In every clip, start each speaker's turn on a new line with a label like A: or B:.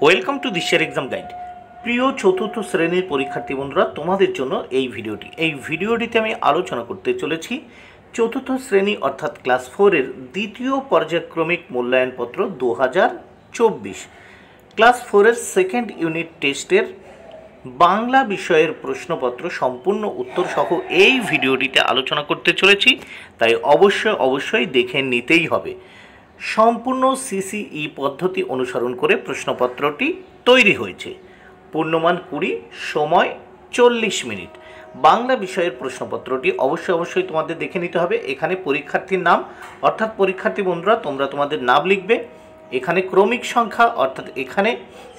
A: Welcome to দিশার exam guide. প্রিয় চতুর্থ শ্রেণীর পরীক্ষার্থী বন্ধুরা, তোমাদের জন্য এই ভিডিওটিতে আমি আলোচনা করতে চলেছি চতুর্থ শ্রেণী অর্থাৎ ক্লাস 4-এর দ্বিতীয় পর্যায়ক্রমিক মূল্যায়নপত্র 2024 ক্লাস 4-এর সেকেন্ড ইউনিট টেস্টের বাংলা বিষয়ের প্রশ্নপত্র সম্পূর্ণ উত্তর সহ এই ভিডিওটিতে আলোচনা করতে চলেছি, তাই অবশ্যই দেখে নিতেই হবে। সম্পূর্ণ সিসিই পদ্ধতি অনুসরণ করে প্রশ্নপত্রটি তৈরি হয়েছে। পূর্ণমান 20, সময় 40 মিনিট। বাংলা বিষয়ের প্রশ্নপত্রটি অবশ্যই তোমাদের দেখে নিতে হবে। এখানে পরীক্ষার্থীর নাম অর্থাৎ পরীক্ষার্থী বন্ধুরা তোমরা তোমাদের নাম লিখবে। এখানে ক্রমিক সংখ্যা অর্থাৎ এখানে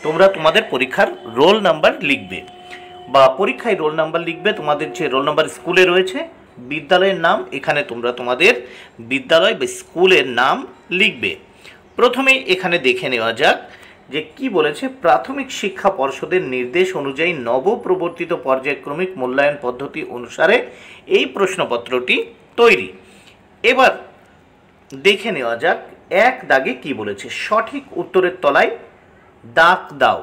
A: তোমরা তোমাদের পরীক্ষার রোল নাম্বার লিখবে বা পরীক্ষায় রোল নাম্বার লিখবে। তোমাদের যে রোল নাম্বার স্কুলে রয়েছে, বিদ্যালয়ের নাম এখানে তোমরা তোমাদের বিদ্যালয় বা স্কুলের নাম লিখবে। প্রথমে এখানে দেখে নেওয়া যাক যে কি বলেছে। প্রাথমিক শিক্ষা পর্ষদের নির্দেশ অনুযায়ী নবপ্রবর্তিত পর্যায়ক্রমিক মূল্যায়ন পদ্ধতি অনুসারে এই প্রশ্নপত্রটি তৈরি। এবার দেখে নেওয়া যাক এক দাগে কি বলেছে। সঠিক উত্তরের তলায় দাগ দাও।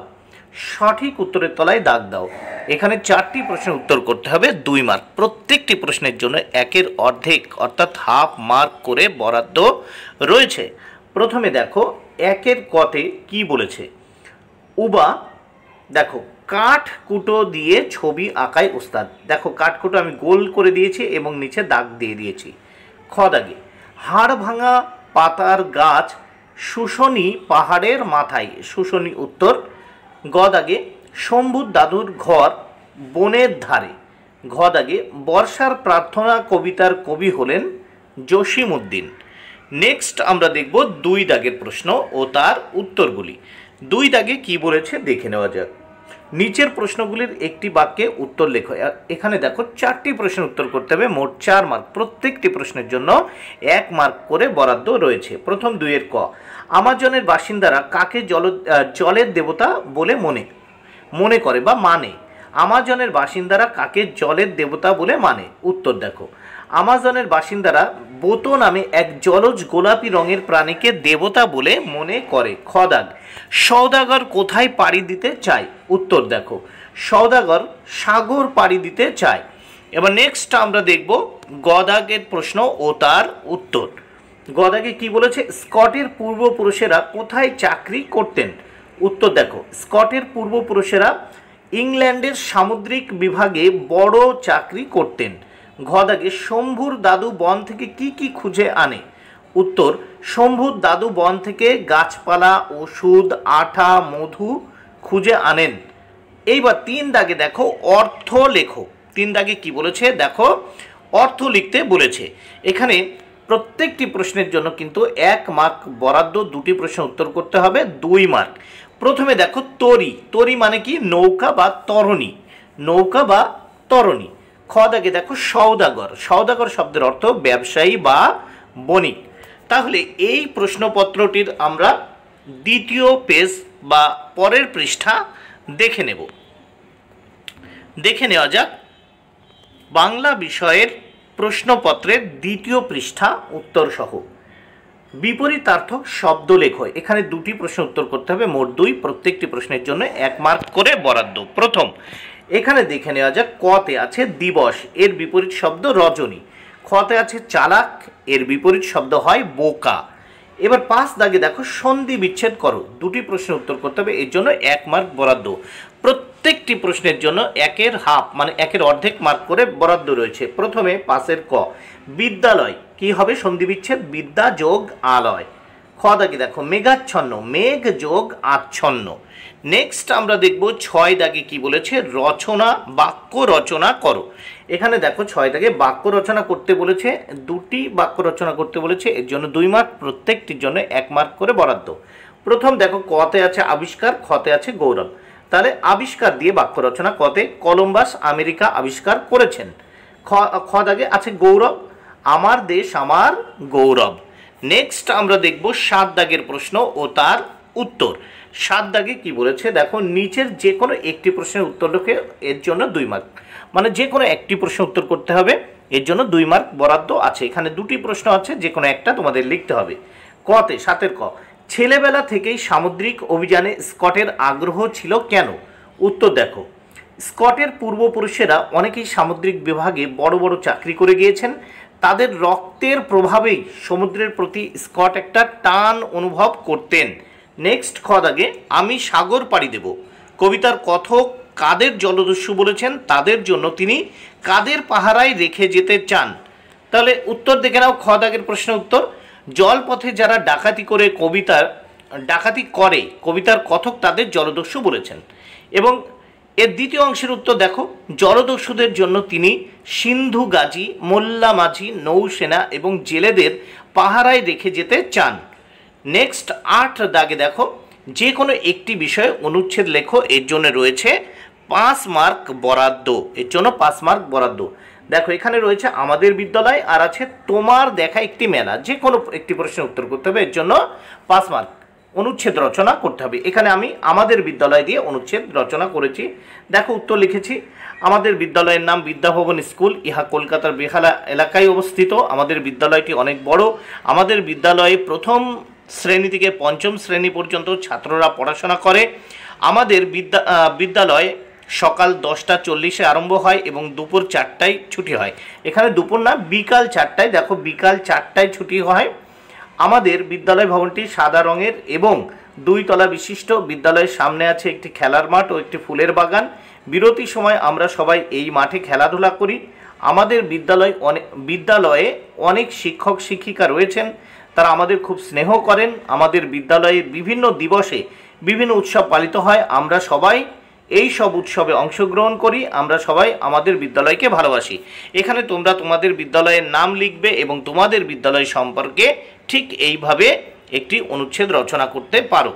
A: সঠিক উত্তরের তলায় দাগ দাও। এখানে 4টি প্রশ্নের উত্তর করতে হবে 2 মার্ক। প্রত্যেকটি প্রশ্নের জন্য 1-এর অর্ধেক অর্থাৎ হাফ মার্ক করে বরাদ্দ রয়েছে। প্রথমে দেখো 1-এর কতে কি বলেছে। উবা দেখো কাঠকুটো দিয়ে ছবি আঁকায় ওস্তাদ। দেখো কাঠকুটো আমি গোল করে দিয়েছি এবং নিচে দাগ দিয়ে দিয়েছি। খ দাগে হাড় ভাঙা পাতার গাছ শুশনি পাহাড়ের মাথায়। শুশনি উত্তর। গ দাগে শম্ভুর দাদুর ঘর বনের ধারে। ঘ দাগে বর্ষার প্রার্থনা কবিতার কবি হলেন জসিমউদ্দিন। নেক্সট আমরা দেখব 2 দাগের প্রশ্ন ও তার উত্তরগুলি। 2 দাগে কি বলেছে দেখে নেওয়া যাক। নিচের প্রশ্নগুলির একটি বাক্যে উত্তর লেখো। এখানে দেখো 4টি প্রশ্নের উত্তর করতে হবে, মোট 4 মার্ক। প্রত্যেকটি প্রশ্নের জন্য 1 মার্ক করে বরাদ্দ রয়েছে। প্রথম 2-এর ক, আমাজনের বাসিন্দারা কাকে জলের দেবতা বলে মনে করে বা মানে। আমাজনের বাসিন্দারা কাকে জলের দেবতা বলে মানে। উত্তর দেখো, আমাজনের বাসিন্দারা বোতো নামে এক জলজ গোলাপি রঙের প্রাণীকে দেবতা বলে মনে করে। খ দাগ সওদাগর কোথায় পাড়ি দিতে চায়। উত্তর দেখো, সওদাগর সাগর পাড়ি দিতে চায়। এবার নেক্সট আমরা দেখব গ দাগের প্রশ্ন ও তার উত্তর। গ দাগে কি বলেছে। স্কটের পূর্বপুরুষেরা কোথায় চাকরি করতেন। উত্তর দেখো, স্কটের পূর্বপুরুষেরা ইংল্যান্ডের সামুদ্রিক বিভাগে বড় চাকরি করতেন। ঘ দাগে শম্ভুর দাদু বন থেকে কি খুঁজে আনে। উত্তর, শম্ভুর দাদু বন থেকে গাছপালা, ওষুধ, আঠা, মধু খুঁজে আনেন। এইবার 3 দাগে দেখো অর্থ লেখো। 3 দাগে কি বলেছে দেখো, অর্থ লিখতে বলেছে। এখানে প্রত্যেকটি প্রশ্নের জন্য কিন্তু 1 মার্ক বরাদ্দ। 2টি প্রশ্নের উত্তর করতে হবে 2 মার্ক। প্রথমে দেখো তরি। তরি মানে কি নৌকা বা তরণী। নৌকা বা তরণী। খ দাগে দেখো সওদাগর। সওদাগর শব্দের অর্থ ব্যবসায়ী বা বণিক। তাহলে এই প্রশ্নপত্রটির আমরা দ্বিতীয় পেজ বা পরের পৃষ্ঠা দেখে নেব। দেখে নেওয়া যাক বাংলা বিষয়ের প্রশ্নপত্রের দ্বিতীয় পৃষ্ঠা উত্তর সহ। বিপরীতার্থক শব্দ লেখো। এখানে 2টি প্রশ্ন উত্তর করতে হবে, মোট 2। প্রত্যেকটি প্রশ্নের জন্য 1 মার্ক করে বরাদ্দ। প্রথম এখানে দেখে নেওয়া যাক কতে আছে দিবস, এর বিপরীত শব্দ রজনী। খতে আছে চালাক, এর বিপরীত শব্দ হয় বোকা। এবার 5 দাগে দেখো সন্ধি বিচ্ছেদ করো। 2টি প্রশ্নের উত্তর করতে হবে, এর জন্য 1 মার্ক বরাদ্দ। প্রত্যেকটি প্রশ্নের জন্য 1-এর হাফ মানে 1-এর অর্ধেক মার্ক করে বরাদ্দ রয়েছে। প্রথমে 5-এর ক, বিদ্যালয় কি হবে সন্ধি বিচ্ছেদ বিদ্যা যোগ আলয়। খ দাগে দেখো মেঘাচ্ছন্ন, মেঘ যোগ আচ্ছন্ন। নেক্সট আমরা দেখব 6 দাগে কি বলেছে, রচনা বাক্য রচনা করো। এখানে দেখো 6 দাগে বাক্য রচনা করতে বলেছে, 2টি বাক্য রচনা করতে বলেছে, এর জন্য 2 মার্ক। প্রত্যেকটির জন্য 1 মার্ক করে বরাদ্দ। প্রথম দেখো কতে আছে আবিষ্কার, খতে আছে গৌরব। তাহলে আবিষ্কার দিয়ে বাক্য রচনা। কতে কলম্বাস আমেরিকা আবিষ্কার করেছেন। খ দাগে আছে গৌরব, আমার দেশ আমার গৌরব। নেক্সট আমরা দেখব 7 দাগের প্রশ্ন ও তার উত্তর। 7 দাগে কি বলেছে দেখো, নিচের যে কোনো একটি প্রশ্নের উত্তর লিখে, এর জন্য 2 মার্ক। মানে যে কোনো একটি প্রশ্ন উত্তর করতে হবে, এর জন্য 2 মার্ক বরাদ্দ আছে। এখানে 2টি প্রশ্ন আছে, যে কোনো একটা তোমাদের লিখতে হবে। কতে 7-এর ক, ছেলেবেলা থেকেই সামুদ্রিক অভিযানে স্কটের আগ্রহ ছিল কেন? উত্তর দেখো, স্কটের পূর্বপুরুষেরা অনেকেই সামুদ্রিক বিভাগে বড় বড় চাকরি করে গিয়েছেন। তাদের রক্তের প্রভাবেই সমুদ্রের প্রতি স্কট একটা টান অনুভব করতেন। নেক্সট খ দাগে, আমি সাগর পাড়ি দেব কবিতার কথক কাদের জলদস্যু বলেছেন? তাদের জন্য তিনি কাদের পাহারায় রেখে যেতে চান? তাহলে উত্তর দেখে নাও, খ দাগের প্রশ্ন উত্তর, জলপথে যারা ডাকাতি করে কবিতার কথক তাদের জলদস্যু বলেছেন। এবং এর দ্বিতীয় অংশের উত্তর দেখো, জলদস্যুদের জন্য তিনি সিন্ধু গাজী, মোল্লা মাঝি, নৌসেনা এবং জেলেদের পাহারায় রেখে যেতে চান। নেক্সট 8 দাগে দেখো, যে কোনো একটি বিষয়ে অনুচ্ছেদ লেখো, এর জন্য রয়েছে 5 মার্ক বরাদ্দ। এর জন্য 5 মার্ক বরাদ্দ। দেখো এখানে রয়েছে আমাদের বিদ্যালয় আর আছে তোমার দেখা একটি মেলা। যে কোনো একটি প্রশ্নের উত্তর করতে হবে, এর জন্য 5 মার্ক। অনুচ্ছেদ রচনা করতে হবে। এখানে আমি আমাদের বিদ্যালয় দিয়ে অনুচ্ছেদ রচনা করেছি। দেখো উত্তর লিখেছি, আমাদের বিদ্যালয়ের নাম বিদ্যাভবন স্কুল, ইহা কলকাতার বেহালা এলাকায় অবস্থিত। আমাদের বিদ্যালয়টি অনেক বড়। আমাদের বিদ্যালয়ে প্রথম শ্রেণী থেকে পঞ্চম শ্রেণী পর্যন্ত ছাত্ররা পড়াশোনা করে। আমাদের বিদ্যালয় সকাল 10:40 আরম্ভ হয় এবং দুপুর 4টায় ছুটি হয়। এখানে দুপুর না, বিকাল 4টায়, দেখো বিকাল 4টায় ছুটি হয়। আমাদের বিদ্যালয় ভবনটি সাদা রঙের এবং 2 তলা বিশিষ্ট। বিদ্যালয়ের সামনে আছে একটি খেলার মাঠ ও একটি ফুলের বাগান। বিরতির সময় আমরা সবাই এই মাঠে খেলাধুলা করি। আমাদের বিদ্যালয়ে অনেক শিক্ষক শিক্ষিকা রয়েছেন, তারা আমাদের খুব স্নেহ করেন। আমাদের বিদ্যালয়ে বিভিন্ন দিবসে বিভিন্ন উৎসব পালিত হয়। আমরা সবাই এই সব উৎসবে অংশগ্রহণ করি। আমরা সবাই আমাদের বিদ্যালয়কে ভালোবাসি। এখানে তোমরা তোমাদের বিদ্যালয়ের নাম লিখবে এবং তোমাদের বিদ্যালয় সম্পর্কে ঠিক এইভাবে একটি অনুচ্ছেদ রচনা করতে পারো।